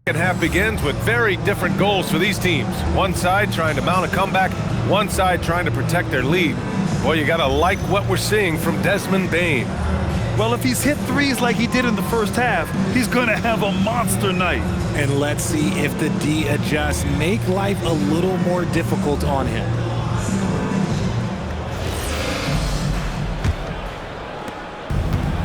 Second half begins with very different goals for these teams. One side trying to mount a comeback, one side trying to protect their lead. Boy, you gotta like what we're seeing from Desmond Bane. Well, if he's hit threes like he did in the first half, he's gonna have a monster night. And let's see if the D adjusts, make life a little more difficult on him.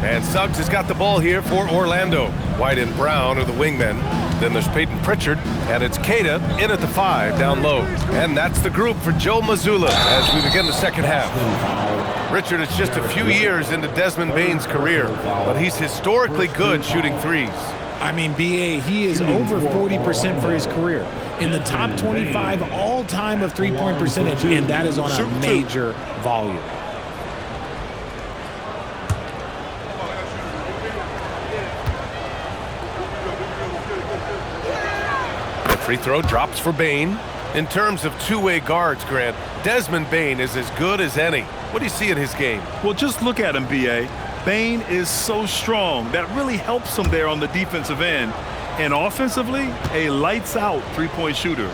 And Suggs has got the ball here for Orlando. White and Brown are the wingmen. Then there's Peyton Pritchard, and it's Keita in at the 5 down low. And that's the group for Joe Mazzulla as we begin the second half. Richard, it's just a few years into Desmond Bane's career, but he's historically good shooting threes. I mean, BA, he is over 40% for his career. In the top 25 all-time of three-point percentage, and that is on a major volume. Free throw drops for Bane. In terms of two-way guards, Grant, Desmond Bane is as good as any. What do you see in his game? Well, just look at him, B.A. Bane is so strong. That really helps him there on the defensive end. And offensively, a lights-out three-point shooter.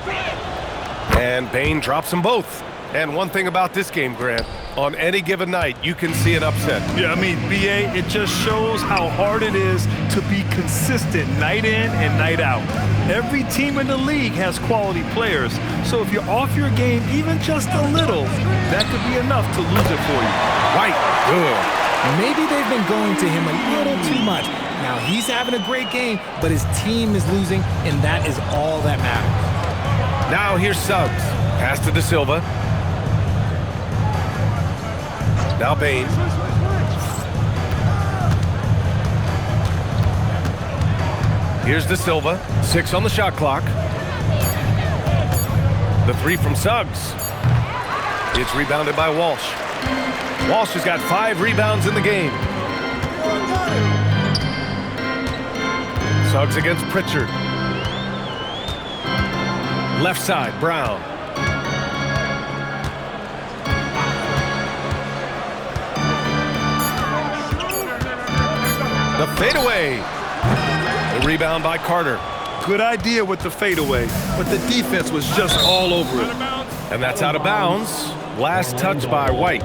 And Bane drops them both. And one thing about this game, Grant, on any given night, you can see an upset. Yeah, I mean, B.A., it just shows how hard it is to be consistent night in and night out. Every team in the league has quality players, so if you're off your game even just a little, that could be enough to lose it for you. White, good. Maybe they've been going to him a little too much. Now, he's having a great game, but his team is losing, and that is all that matters. Now here's Suggs. Pass to De Silva. Now Bane. Here's De Silva. 6 on the shot clock. The 3 from Suggs. It's rebounded by Walsh. Walsh has got 5 rebounds in the game. Suggs against Pritchard. Left side, Brown. The fadeaway. The rebound by Carter. Good idea with the fadeaway, but the defense was just all over it. And that's out of bounds. Last touch by White.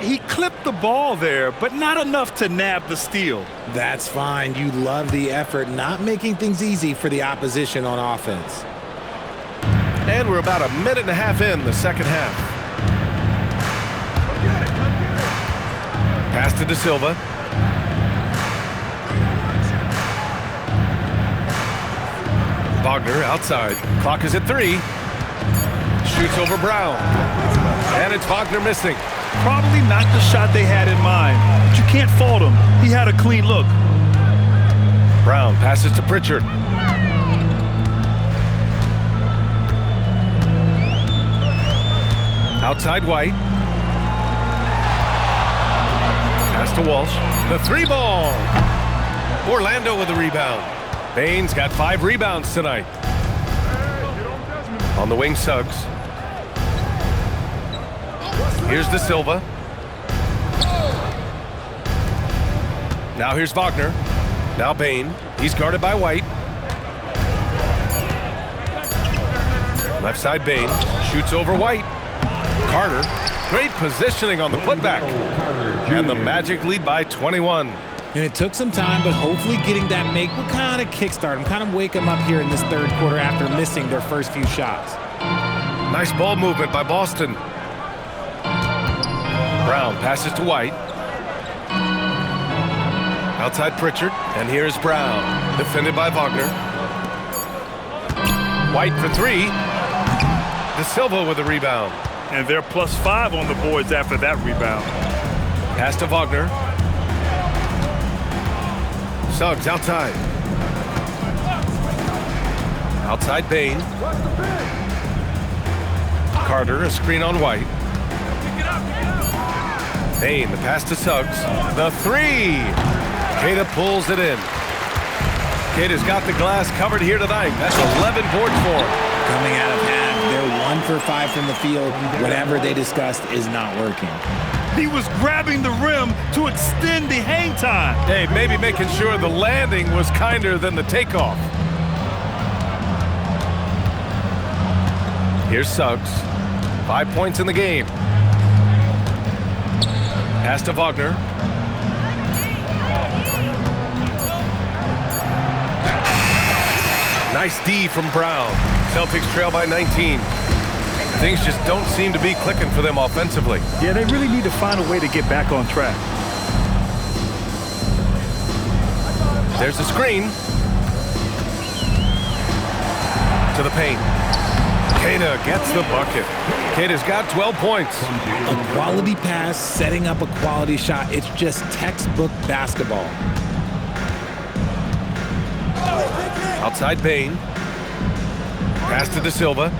He clipped the ball there, but not enough to nab the steal. That's fine. You love the effort, not making things easy for the opposition on offense. And we're about a minute and a half in the second half. Pass to De Silva. Wagner outside. Clock is at 3. Shoots over Brown. And it's Wagner missing. Probably not the shot they had in mind, but you can't fault him. He had a clean look. Brown passes to Pritchard. Outside White. Pass to Walsh. The 3-ball. Orlando with the rebound. Bane's got 5 rebounds tonight. On the wing, Suggs. Here's De Silva. Now here's Wagner. Now Bane. He's guarded by White. Left side Bane. Shoots over White. Carter. Great positioning on the putback. And the Magic lead by 21. And it took some time, but hopefully getting that make will kind of kickstart him, kind of wake him up here in this third quarter after missing their first few shots. Nice ball movement by Boston. Brown passes to White. Outside Pritchard, and here's Brown, defended by Wagner. White for 3. De Silva with a rebound. And they're +5 on the boards after that rebound. Pass to Wagner. Suggs outside. Outside Bane. Carter, a screen on White. Bane, the pass to Suggs. The 3. Keita pulls it in. Keita's got the glass covered here tonight. That's 11 boards for him. Coming out of half, they're 1 for 5 from the field. Whatever they discussed is not working. He was grabbing the rim to extend the hang time. Hey, maybe making sure the landing was kinder than the takeoff. Here's Suggs. 5 points in the game. Pass to Wagner. Nice D from Brown. Celtics trail by 19. Things just don't seem to be clicking for them offensively. Yeah, they really need to find a way to get back on track. There's the screen. To the paint. Queta gets the bucket. Queta's got 12 points. A quality pass, setting up a quality shot. It's just textbook basketball. Outside Bain. Pass to De Silva.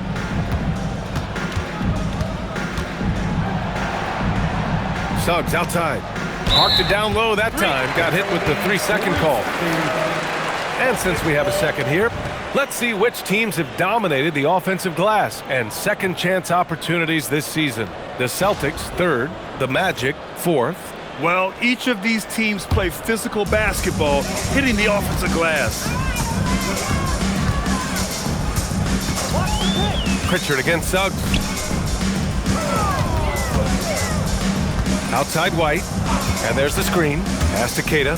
Suggs outside. Marked it down low that time. Got hit with the 3-second call. And since we have a second here, let's see which teams have dominated the offensive glass and second chance opportunities this season. The Celtics, third. The Magic, fourth. Well, each of these teams play physical basketball, hitting the offensive glass. Pritchard against Suggs. Outside White. And there's the screen. Pass to Queta.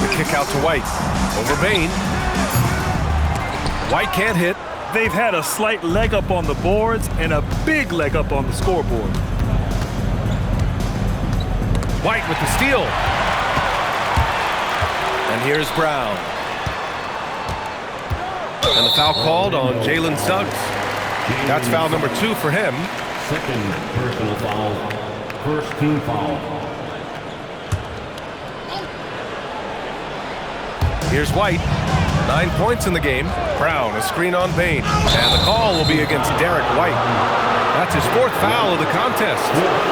The kick out to White. Over Bain. White can't hit. They've had a slight leg up on the boards and a big leg up on the scoreboard. White with the steal. And here's Brown. And the foul called on Jalen Suggs. That's foul number 2 for him. Second personal foul. First team foul. Here's White. 9 points in the game. Brown, a screen on Bain. And the call will be against Derek White. That's his 4th foul of the contest.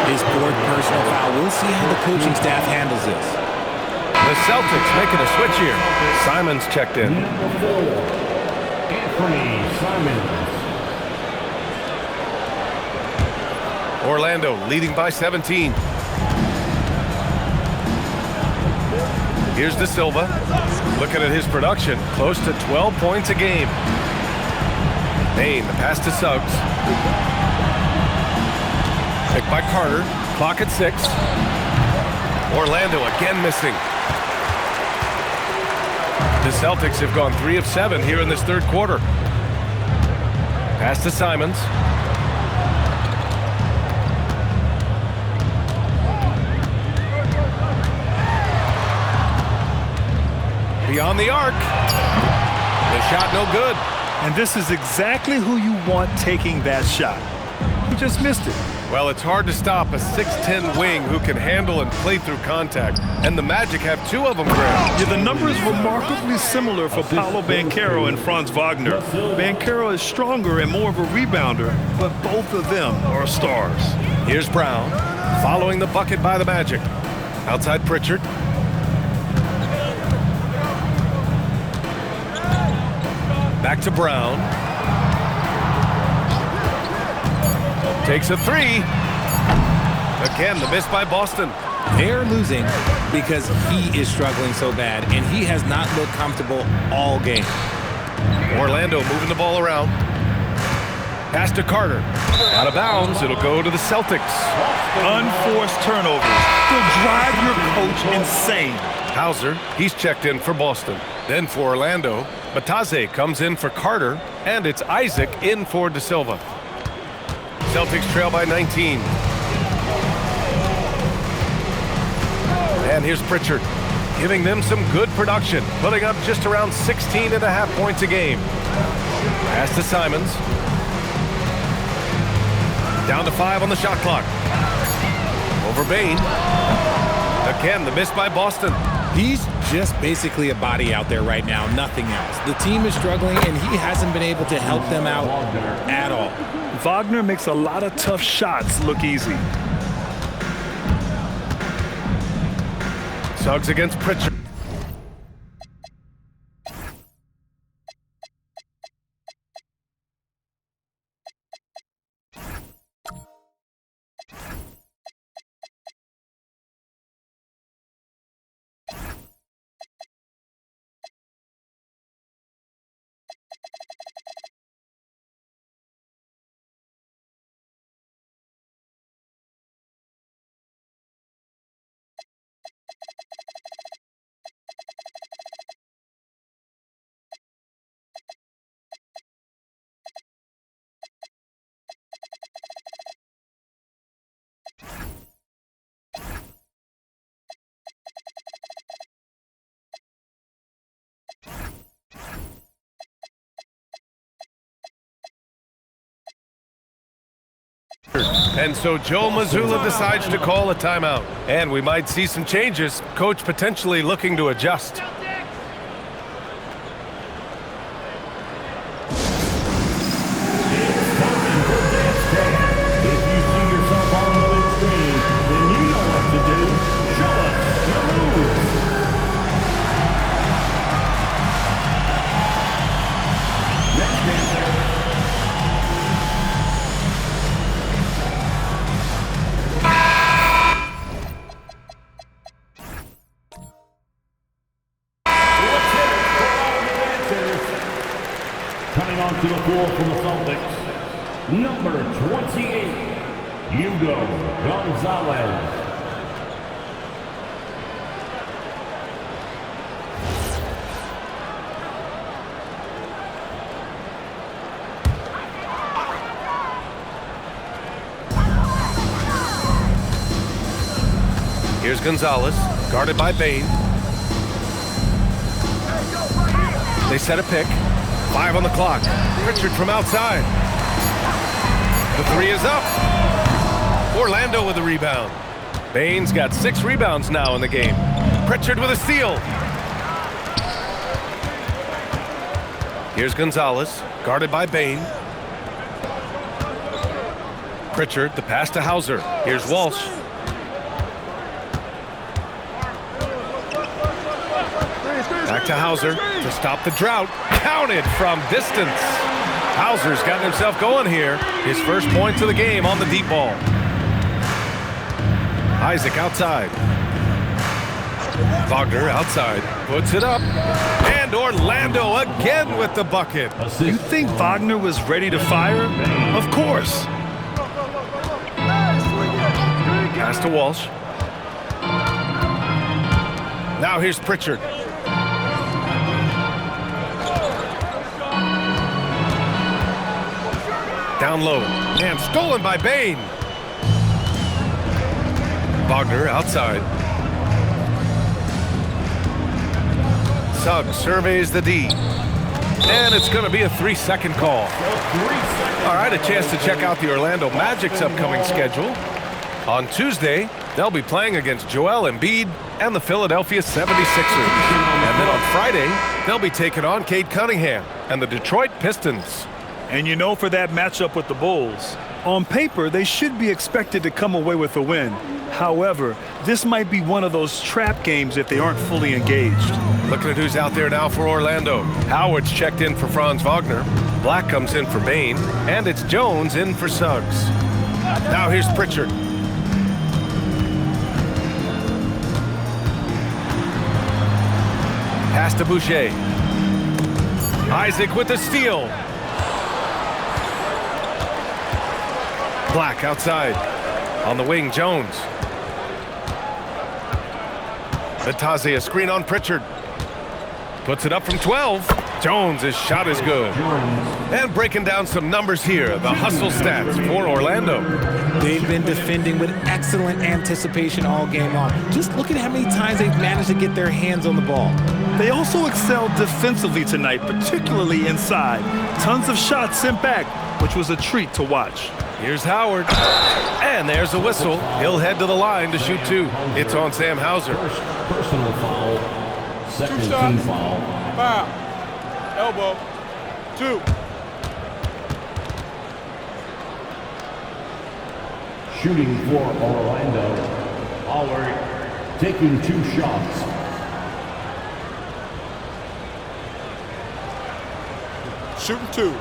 His 4th personal foul. We'll see how the coaching staff handles this. The Celtics making a switch here. Simmons checked in. Number 4. Anthony Simmons. Orlando leading by 17. Here's De Silva. Looking at his production, close to 12 points a game. Bain, the pass to Suggs. Picked by Carter. Clock at 6. Orlando again missing. The Celtics have gone 3 of 7 here in this third quarter. Pass to Simmons. Beyond the arc. The shot no good. And this is exactly who you want taking that shot. He just missed it. Well, it's hard to stop a 6'10 wing who can handle and play through contact. And the Magic have 2 of them, Greg. Yeah, the number is remarkably similar for Paolo Banchero and Franz Wagner. Banchero is stronger and more of a rebounder, but both of them are stars. Here's Brown, following the bucket by the Magic. Outside Pritchard. Back to Brown. Takes a 3. Again, the miss by Boston. They're losing because he is struggling so bad, and he has not looked comfortable all game. Orlando moving the ball around. Pass to Carter. Out of bounds. It'll go to the Celtics. Unforced turnovers. They'll drive your coach insane. Hauser, he's checked in for Boston. Then for Orlando, Bataze comes in for Carter, and it's Isaac in for De Silva. Celtics trail by 19. And here's Pritchard, giving them some good production, putting up just around 16.5 points a game. Pass to Simmons. Down to 5 on the shot clock. Over Bain. Again, the miss by Boston. He's just basically a body out there right now, nothing else. The team is struggling, and he hasn't been able to help them out at all. Wagner makes a lot of tough shots look easy. Suggs against Pritchard. And so Joe Mazzulla decides to call a timeout. And we might see some changes. Coach potentially looking to adjust. Coming onto the floor from the Celtics, number 28, Hugo Gonzalez. Here's Gonzalez, guarded by Bain. They set a pick. 5 on the clock. Pritchard from outside. The three is up. Orlando with the rebound. Bain's got 6 rebounds now in the game. Pritchard with a steal. Here's Gonzalez, guarded by Bain. Pritchard, the pass to Hauser. Here's Walsh. Back to Hauser to stop the drought. Counted from distance. Hauser's gotten himself going here. His first points of the game on the deep ball. Isaac outside. Wagner outside. Puts it up. And Orlando again with the bucket. You think Wagner was ready to fire? Of course. Pass to Walsh. Now here's Pritchard. Down low, and stolen by Bain. Wagner outside. Suggs surveys the D. And it's going to be a 3-second call. All right, a chance to check out the Orlando Magic's upcoming schedule. On Tuesday, they'll be playing against Joel Embiid and the Philadelphia 76ers. And then on Friday, they'll be taking on Cade Cunningham and the Detroit Pistons. And you know, for that matchup with the Bulls, on paper, they should be expected to come away with a win. However, this might be one of those trap games if they aren't fully engaged. Looking at who's out there now for Orlando. Howard's checked in for Franz Wagner. Black comes in for Bain. And it's Jones in for Suggs. Now here's Pritchard. Pass to Boucher. Isaac with the steal. Black outside. On the wing, Jones. Vitaze, a screen on Pritchard. Puts it up from 12. Jones' shot is good. And breaking down some numbers here, the hustle stats for Orlando. They've been defending with excellent anticipation all game long. Just look at how many times they've managed to get their hands on the ball. They also excelled defensively tonight, particularly inside. Tons of shots sent back, which was a treat to watch. Here's Howard. And there's a whistle. He'll head to the line to shoot 2. It's on Sam Hauser. First personal foul. Second team foul. Foul. Elbow. 2. Shooting for Orlando. Howard taking 2 shots. Shooting 2.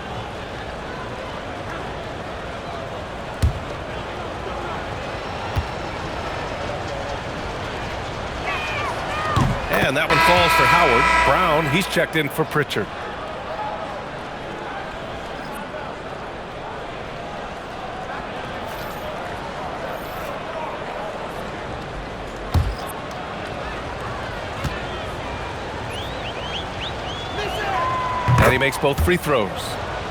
And that one falls for Howard. Brown, he's checked in for Pritchard. And he makes both free throws.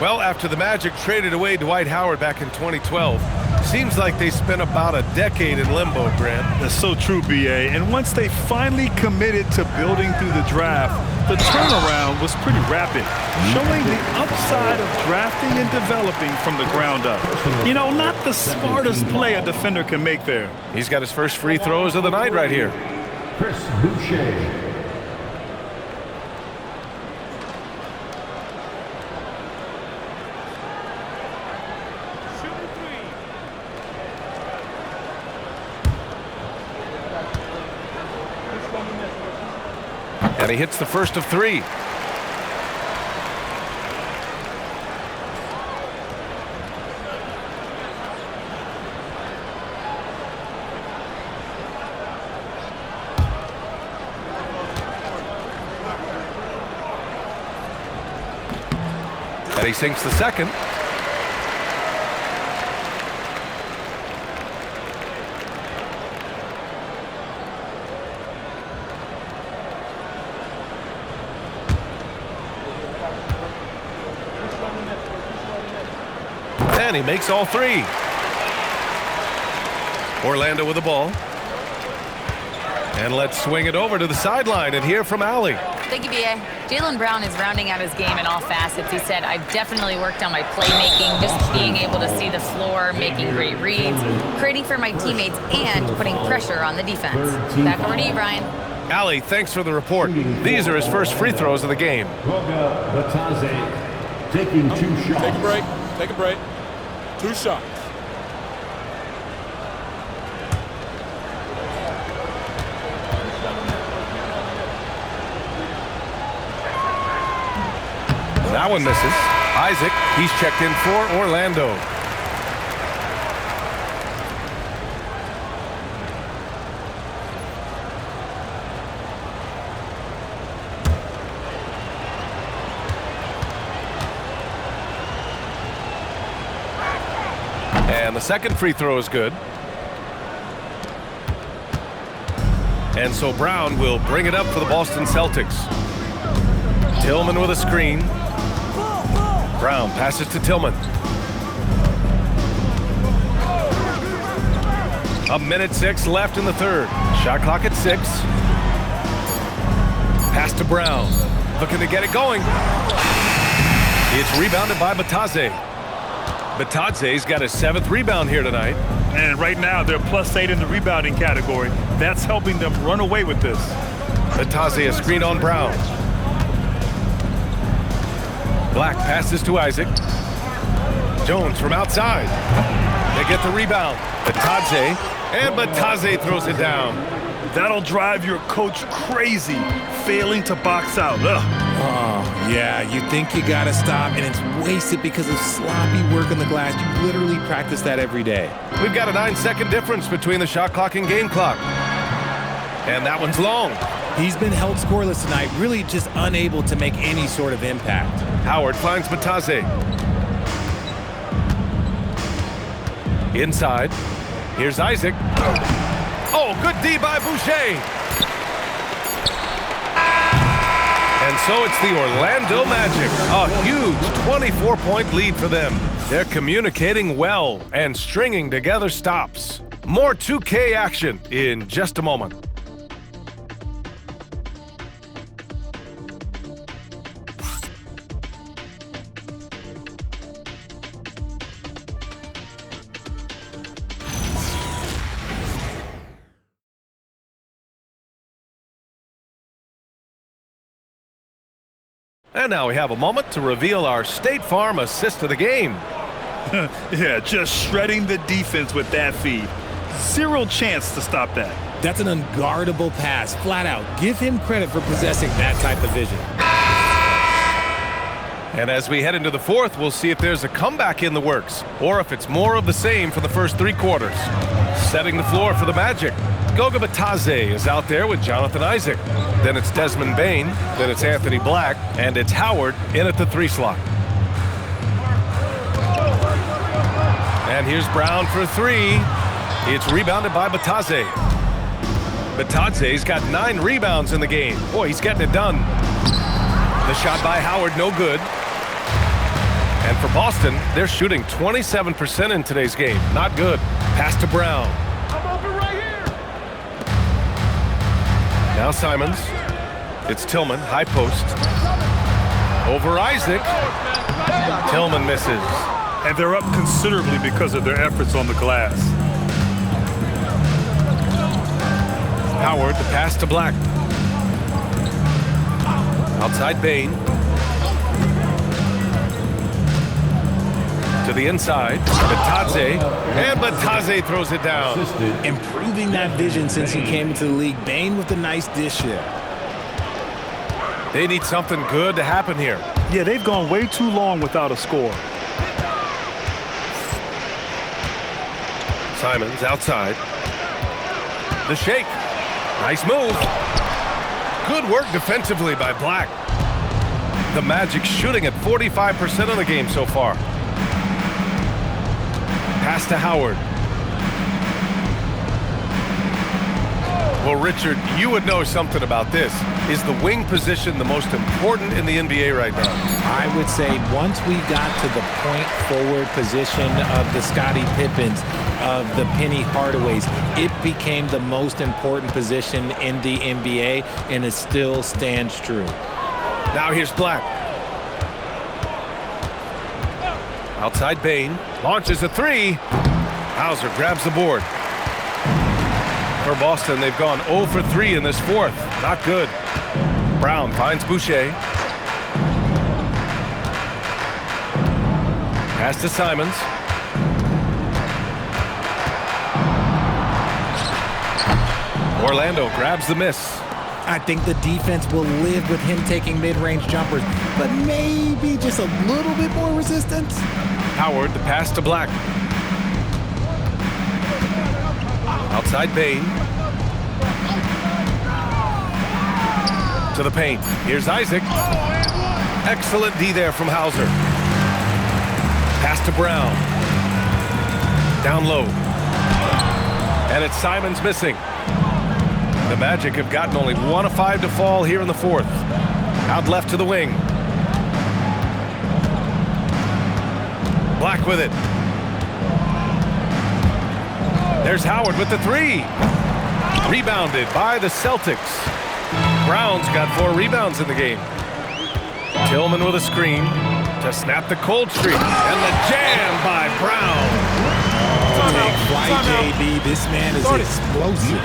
Well, after the Magic traded away Dwight Howard back in 2012, seems like they spent about a decade in limbo, Grant. That's so true, B.A. And once they finally committed to building through the draft, The turnaround was pretty rapid, showing the upside of drafting and developing from the ground up. You know, not the smartest play a defender can make there. He's got his first free throws of the night right here. Chris Boucher. And he hits the first of three. And he sinks the second. And he makes all three. Orlando with the ball. And let's swing it over to the sideline and hear from Allie. Thank you, B.A. Jaylen Brown is rounding out his game in all facets. He said, I've definitely worked on my playmaking, just being able to see the floor, making great reads, creating for my teammates, and putting pressure on the defense. Back over to you, Brian. Allie, thanks for the report. These are his first free throws of the game. Goga Batadze taking 2 shots. Take a break. Take a break. 2 shots. That one misses. Isaac, he's checked in for Orlando. And the second free throw is good. And so Brown will bring it up for the Boston Celtics. Tillman with a screen. Brown passes to Tillman. A minute 6 left in the third. Shot clock at 6. Pass to Brown. Looking to get it going. It's rebounded by Batadze. Batadze's got his 7th rebound here tonight. And right now, they're +8 in the rebounding category. That's helping them run away with this. Batadze a screen on Brown. Black passes to Isaac. Jones from outside. They get the rebound. Batadze, and Batadze throws it down. That'll drive your coach crazy, failing to box out. Ugh. Oh, yeah, you think you got to stop, and it's wasted because of sloppy work on the glass. You literally practice that every day. We've got a 9-second difference between the shot clock and game clock. And that one's long. He's been held scoreless tonight, really just unable to make any sort of impact. Howard finds Batadze. Inside. Here's Isaac. Oh, good D by Boucher. And so it's the Orlando Magic. A huge 24-point lead for them. They're communicating well and stringing together stops. More 2K action in just a moment. And now we have a moment to reveal our State Farm assist of the game. Yeah, just shredding the defense with that feed. Zero chance to stop that. That's an unguardable pass, flat out. Give him credit for possessing that type of vision. And as we head into the fourth, we'll see if there's a comeback in the works, or if it's more of the same for the first 3 quarters. Setting the floor for the Magic. Goga Batadze is out there with Jonathan Isaac. Then it's Desmond Bane, then it's Anthony Black, and it's Howard in at the 3 slot. And here's Brown for 3. It's rebounded by Batadze. Batadze's got 9 rebounds in the game. Boy, he's getting it done. The shot by Howard, no good. And for Boston, they're shooting 27% in today's game. Not good. Pass to Brown. I'm open right here. Now Simmons. It's Tillman, high post. Over Isaac. Tillman misses. And they're up considerably because of their efforts on the glass. Howard, the pass to Black. Outside Bain. To the inside. Batadze. And Batadze throws it down. Improving that vision since he came into the league. Bain with a nice dish there. They need something good to happen here. Yeah, they've gone way too long without a score. Simmons outside. The shake. Nice move. Good work defensively by Black. The Magic shooting at 45% of the game so far. Pass to Howard. Well, Richard, you would know something about this. Is the wing position the most important in the NBA right now? I would say once we got to the point forward position of the Scottie Pippens, of the Penny Hardaways, it became the most important position in the NBA, and it still stands true. Now here's Black. Outside Bain. Launches a three. Hauser grabs the board. For Boston, they've gone 0 for 3 in this fourth. Not good. Brown finds Boucher. Pass to Simmons. Orlando grabs the miss. I think the defense will live with him taking mid-range jumpers, but maybe just a little bit more resistance. Howard, the pass to Black. Outside Bain. To the paint. Here's Isaac. Excellent D there from Hauser. Pass to Brown. Down low. And it's Simmons missing. The Magic have gotten only 1 of 5 to fall here in the fourth. Out left to the wing. Black with it. There's Howard with the three. Rebounded by the Celtics. Brown's got 4 rebounds in the game. Tillman with a screen to snap the cold streak. And the jam by Brown. Big flight, JB. This man is explosive.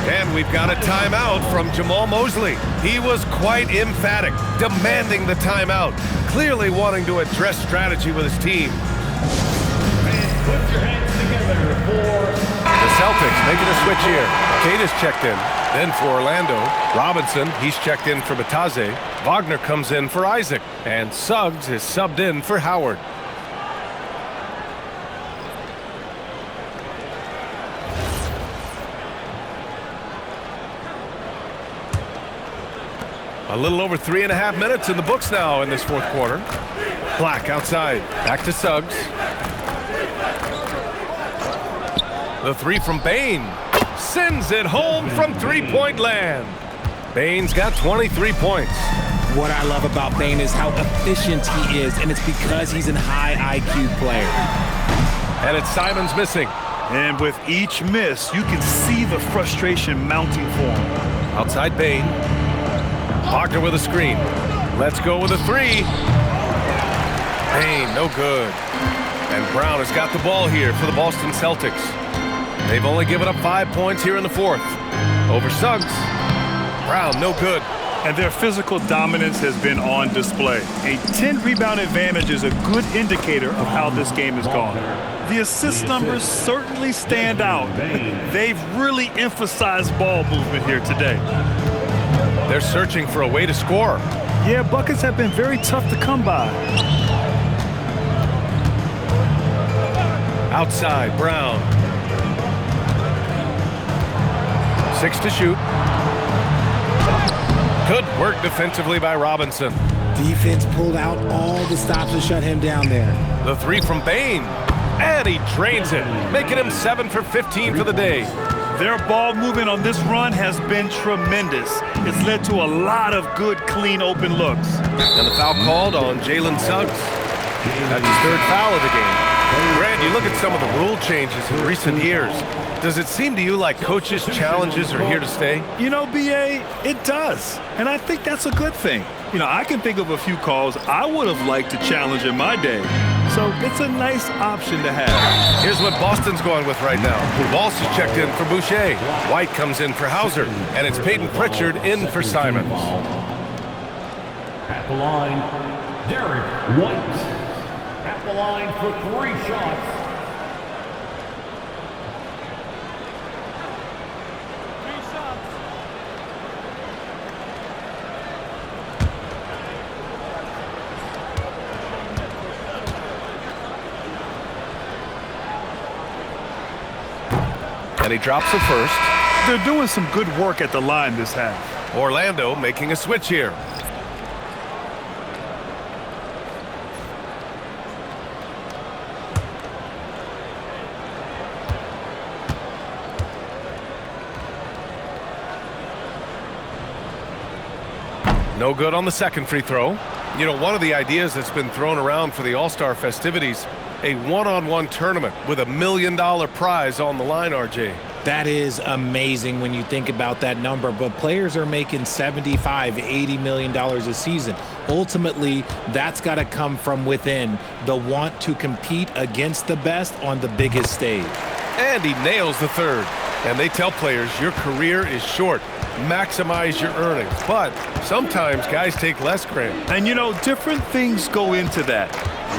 And we've got a timeout from Jamal Mosley. He was quite emphatic, demanding the timeout, clearly wanting to address strategy with his team. Put your hands together for The Celtics making a switch here. Cade is checked in. Then for Orlando, Robinson, he's checked in for Batadze. Wagner comes in for Isaac. And Suggs is subbed in for Howard. A little over 3.5 minutes in the books now in this fourth quarter. Black outside. Back to Suggs. The three from Bain. Sends it home from three-point land. Bain's got 23 points. What I love about Bain is how efficient he is, and it's because he's a high IQ player. And it's Simmons missing. And with each miss, you can see the frustration mounting for him. Outside Bain. Wagner with a screen. Let's go with a three. Bain, no good. And Brown has got the ball here for the Boston Celtics. They've only given up 5 points here in the fourth. Over Suggs. Brown, no good. And their physical dominance has been on display. A 10-rebound advantage is a good indicator of how this game has gone. The assist numbers certainly stand out. They've really emphasized ball movement here today. They're searching for a way to score. Yeah, buckets have been very tough to come by. Outside, Brown. 6 to shoot. Good work defensively by Robinson. Defense pulled out all the stops to shut him down there. The three from Bain. And he drains it, making him 7 for 15 for the day. Their ball movement on this run has been tremendous. It's led to a lot of good, clean, open looks. And the foul called on Jalen Suggs. That's his 3rd foul of the game. Grant, you look at some of the rule changes in recent years. Does it seem to you like coaches' challenges are here to stay? You know, B.A., it does. And I think that's a good thing. You know, I can think of a few calls I would have liked to challenge in my day. So it's a nice option to have. Here's what Boston's going with right now. Walsh is checked in for Boucher. White comes in for Hauser. And it's Peyton Pritchard in for Simmons. At the line, Derek White. At the line for 3 shots. And he drops the first. They're doing some good work at the line this half. Orlando making a switch here. No good on the second free throw. You know, one of the ideas that's been thrown around for the All-Star festivities, a one-on-one tournament with $1 million prize on the line, RJ. That is amazing when you think about that number, but players are making $75, $80 million a season. Ultimately, that's got to come from within, the want to compete against the best on the biggest stage. And he nails the third. And they tell players your career is short. Maximize your earnings. But sometimes guys take less, Graham. And, you know, different things go into that.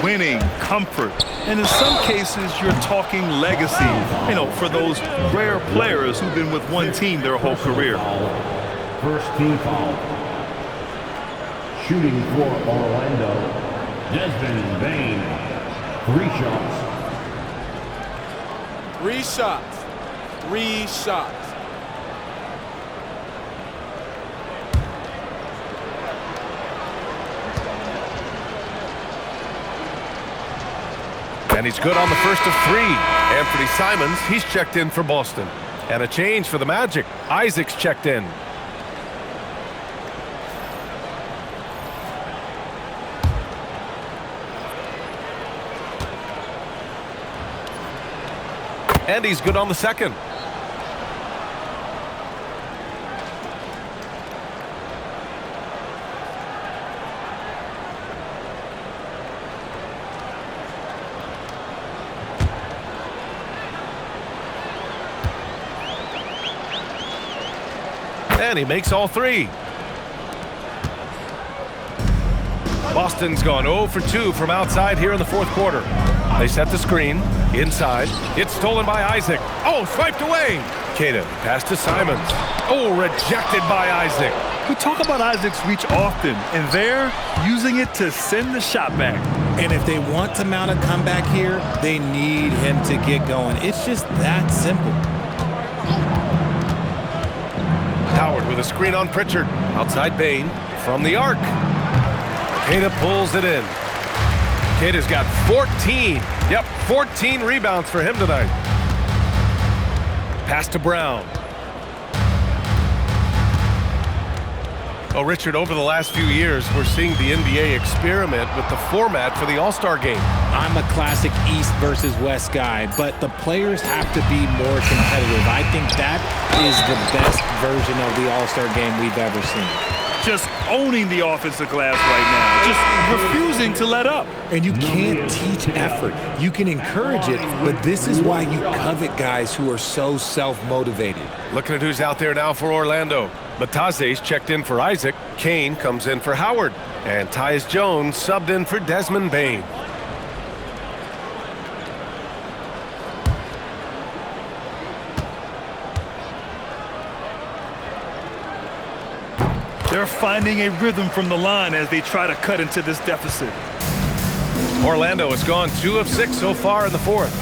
Winning, comfort, and in some cases, you're talking legacy, you know, for those rare players who've been with one team their whole career. First team foul. Shooting for Orlando, Desmond Bain. 3 shots. 3 shots. 3 shots. And he's good on the first of 3. Anthony Simmons, he's checked in for Boston. And a change for the Magic. Isaac's checked in. And he's good on the second. And he makes all 3. Boston's gone 0 for 2 from outside here in the fourth quarter. They set the screen. Inside. It's stolen by Isaac. Oh, swiped away. Queta, pass to Simmons. Oh, rejected by Isaac. We talk about Isaac's reach often, and they're using it to send the shot back. And if they want to mount a comeback here, they need him to get going. It's just that simple. Howard with a screen on Pritchard. Outside Bain from the arc. Queta pulls it in. Queta's got 14. Yep, 14 rebounds for him tonight. Pass to Brown. Oh, Richard, over the last few years, we're seeing the NBA experiment with the format for the All-Star game. I'm a classic East versus West guy, but the players have to be more competitive. I think that is the best version of the All-Star game we've ever seen. Just owning the offensive glass right now. Just refusing to let up. And you can't teach effort. You can encourage it, but this is why you covet guys who are so self-motivated. Looking at who's out there now for Orlando. Bataze's checked in for Isaac. Kane comes in for Howard. And Tyus Jones subbed in for Desmond Bain. They're finding a rhythm from the line as they try to cut into this deficit. Orlando has gone 2 of 6 so far in the fourth.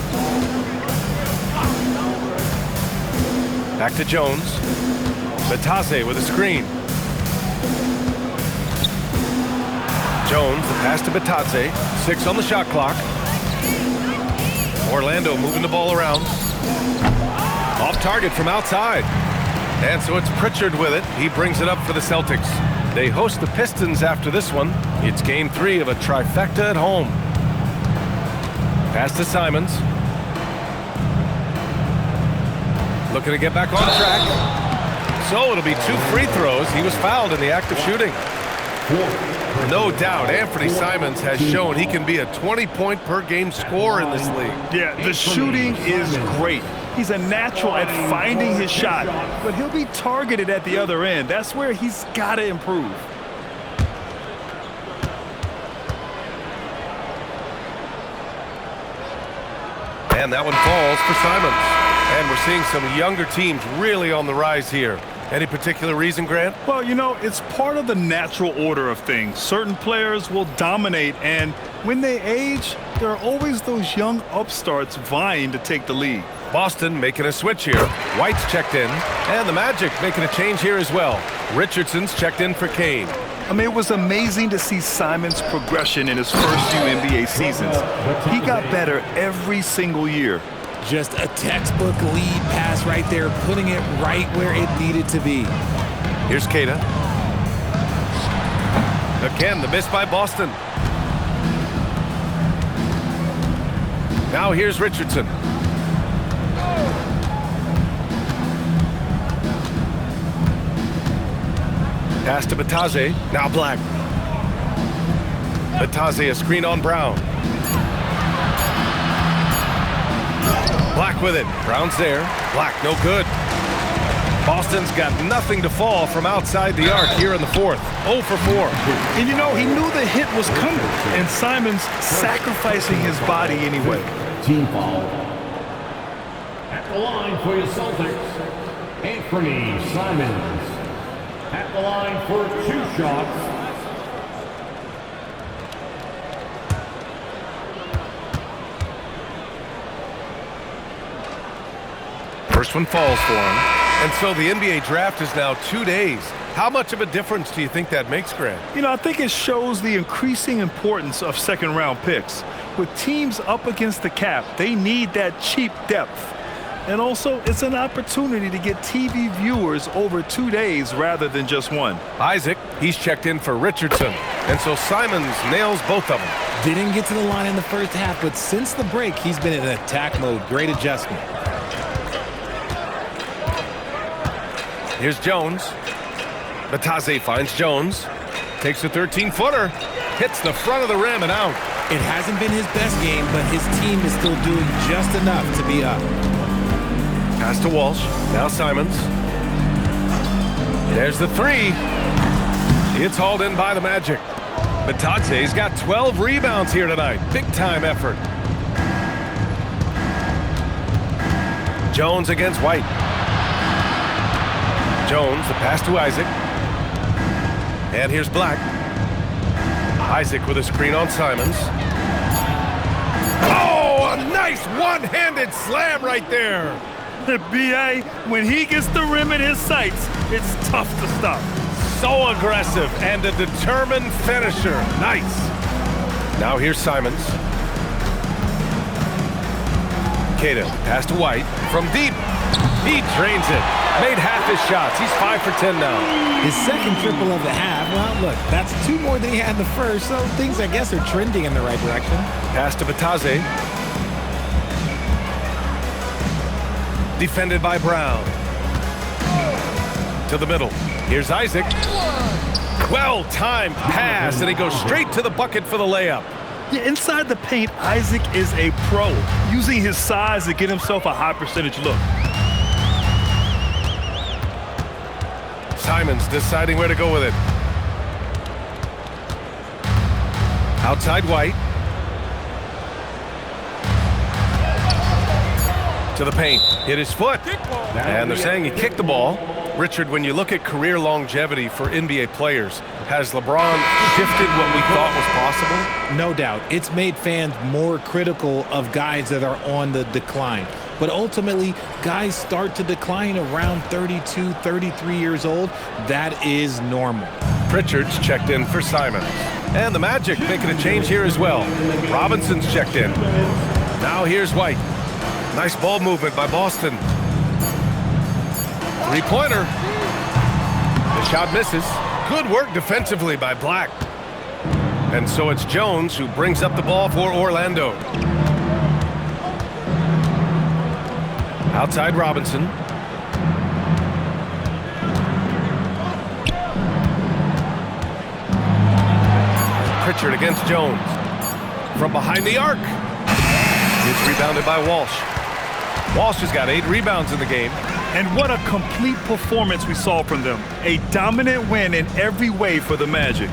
Back to Jones. Bataze with a screen. Jones, the pass to Bataze. 6 on the shot clock. Orlando moving the ball around. Off target from outside. And so it's Pritchard with it. He brings it up for the Celtics. They host the Pistons after this one. It's game 3 of a trifecta at home. Pass to Simmons. Looking to get back on track. So it'll be 2 free throws. He was fouled in the act of shooting. No doubt, Anthony Simmons has shown he can be a 20-point per game scorer in this league. Yeah, the shooting is great. He's a natural at finding his shot, but he'll be targeted at the other end. That's where he's got to improve. And that one falls for Simmons. And we're seeing some younger teams really on the rise here. Any particular reason, Grant? Well, you know, it's part of the natural order of things. Certain players will dominate, and when they age, there are always those young upstarts vying to take the lead. Boston making a switch here. White's checked in. And the Magic making a change here as well. Richardson's checked in for Kane. I mean, it was amazing to see Simmons' progression in his first few NBA seasons. He got better every single year. Just a textbook lead pass right there, putting it right where it needed to be. Here's Keita. Again, the miss by Boston. Now here's Richardson. Pass to Batase. Now Black. Batase, a screen on Brown. Black with it. Brown's there. Black, no good. Boston's got nothing to fall from outside the arc here in the fourth. 0 for 4. And you know, he knew the hit was coming, and Simmons sacrificing his body anyway. Team foul. At the line for your Celtics, Anthony Simmons. At the line for 2 shots. First one falls for him. And so the NBA draft is now 2 days. How much of a difference do you think that makes, Grant? You know, I think it shows the increasing importance of second-round picks. With teams up against the cap, they need that cheap depth. And also, it's an opportunity to get TV viewers over 2 days rather than just one. Isaac, he's checked in for Richardson. And so Simmons nails both of them. Didn't get to the line in the first half, but since the break, he's been in attack mode. Great adjustment. Here's Jones. Batase finds Jones. Takes a 13-footer. Hits the front of the rim and out. It hasn't been his best game, but his team is still doing just enough to be up. Pass to Walsh. Now Simmons. There's the 3. It's hauled in by the Magic. Batase's got 12 rebounds here tonight. Big-time effort. Jones against White. Jones, the pass to Isaac. And here's Black. Isaac with a screen on Simmons. Oh, a nice one-handed slam right there. The B.A., when he gets the rim in his sights, it's tough to stop. So aggressive and a determined finisher. Nice. Now here's Simmons. Keita, pass to White. From deep. He drains it. Made half his shots. He's 5 for 10 now. His second triple of the half. Well, look, that's 2 more than he had in the first, so things, I guess, are trending in the right direction. Pass to Batase. Defended by Brown. To the middle. Here's Isaac. Well-timed pass, and he goes straight to the bucket for the layup. Yeah, inside the paint, Isaac is a pro, using his size to get himself a high percentage look. Simmons deciding where to go with it. Outside White. To the paint. Hit his foot. And they're saying he kicked the ball. Richard, when you look at career longevity for NBA players, has LeBron shifted what we thought was possible? No doubt. It's made fans more critical of guys that are on the decline. But ultimately, guys start to decline around 32, 33 years old. That is normal. Pritchard's checked in for Simmons. And the Magic making a change here as well. Robinson's checked in. Now here's White. Nice ball movement by Boston. Three-pointer. The shot misses. Good work defensively by Black. And so it's Jones who brings up the ball for Orlando. Outside Robinson. Pritchard against Jones. From behind the arc. It's rebounded by Walsh. Walsh has got 8 rebounds in the game. And what a complete performance we saw from them. A dominant win in every way for the Magic.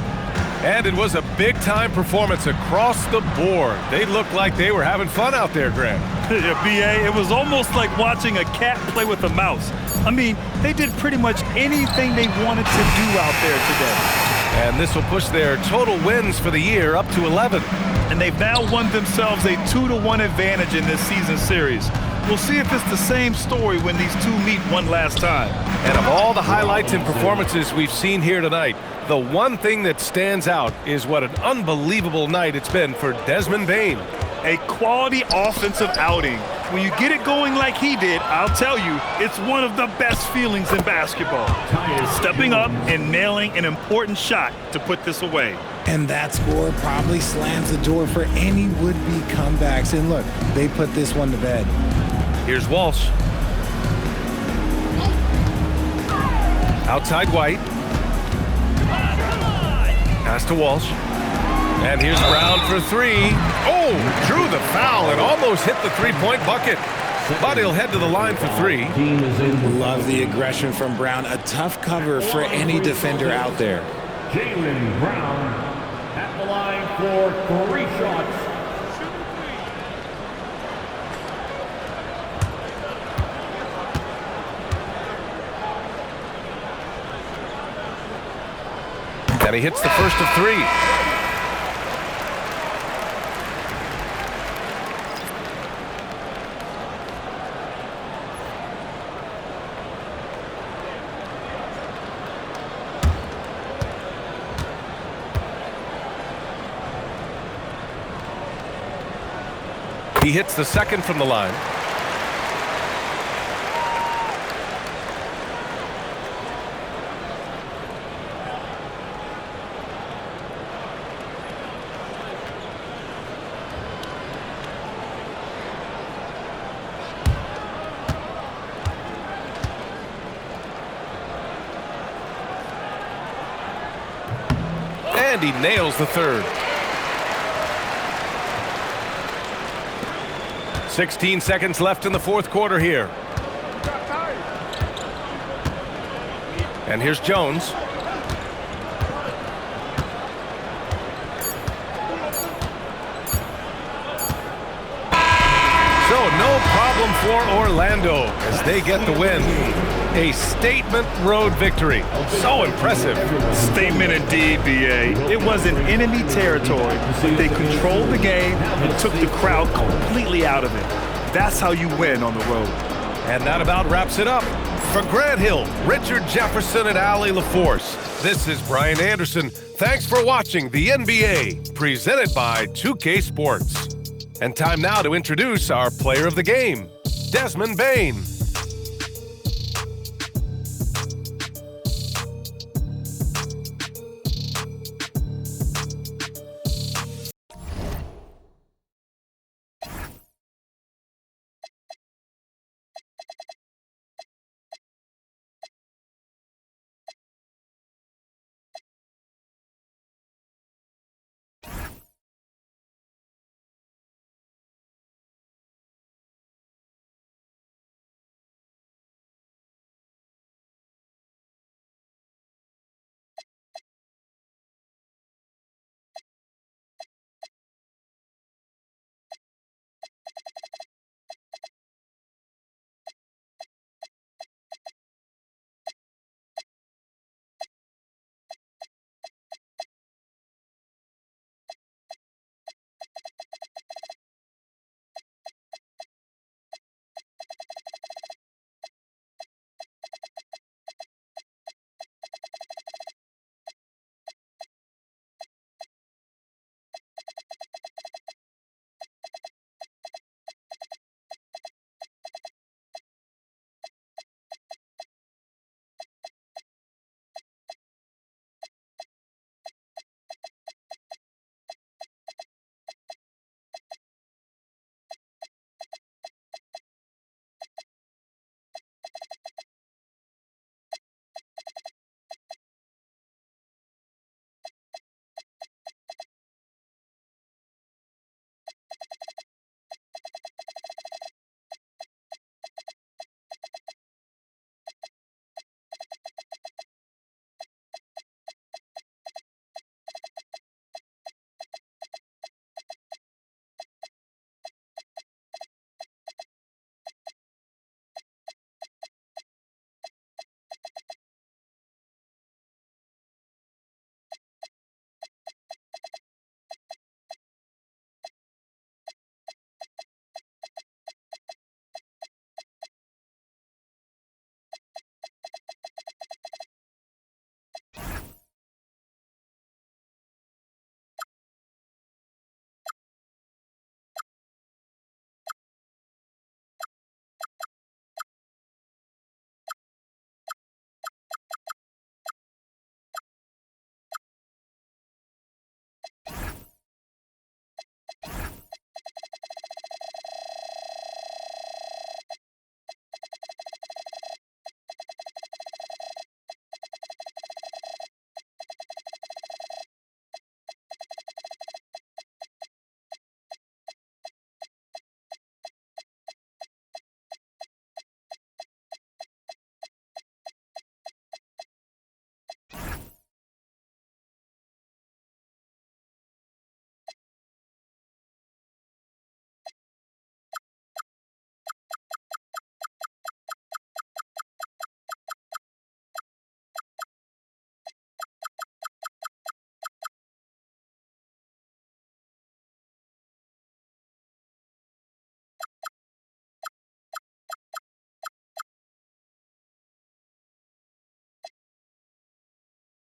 And it was a big-time performance across the board. They looked like they were having fun out there, Graham. B.A., it was almost like watching a cat play with a mouse. I mean, they did pretty much anything they wanted to do out there today. And this will push their total wins for the year up to 11. And they've now won themselves a 2-1 advantage in this season series. We'll see if it's the same story when these two meet one last time. And of all the highlights and performances we've seen here tonight, the one thing that stands out is what an unbelievable night it's been for Desmond Bane. A quality offensive outing. When you get it going like he did, I'll tell you, it's one of the best feelings in basketball. Stepping up and nailing an important shot to put this away. And that score probably slams the door for any would-be comebacks. And look, they put this one to bed. Here's Walsh. Outside White. Pass to Walsh. And here's Brown for 3. Oh, drew the foul and almost hit the three-point bucket. But he'll head to the line for 3. Love the aggression from Brown. A tough cover for any defender out there. Jaylen Brown at the line for 3 shots. And he hits the first of 3. He hits the second from the line. And he nails the third. 16 seconds left in the fourth quarter here. And here's Jones. So no problem for Orlando as they get the win. A statement road victory. So impressive. Statement indeed, B.A. It was in enemy territory, but they controlled the game and took the crowd completely out of it. That's how you win on the road. And that about wraps it up. For Grant Hill, Richard Jefferson, and Allie LaForce, this is Brian Anderson. Thanks for watching the NBA, presented by 2K Sports. And time now to introduce our player of the game, Desmond Bane.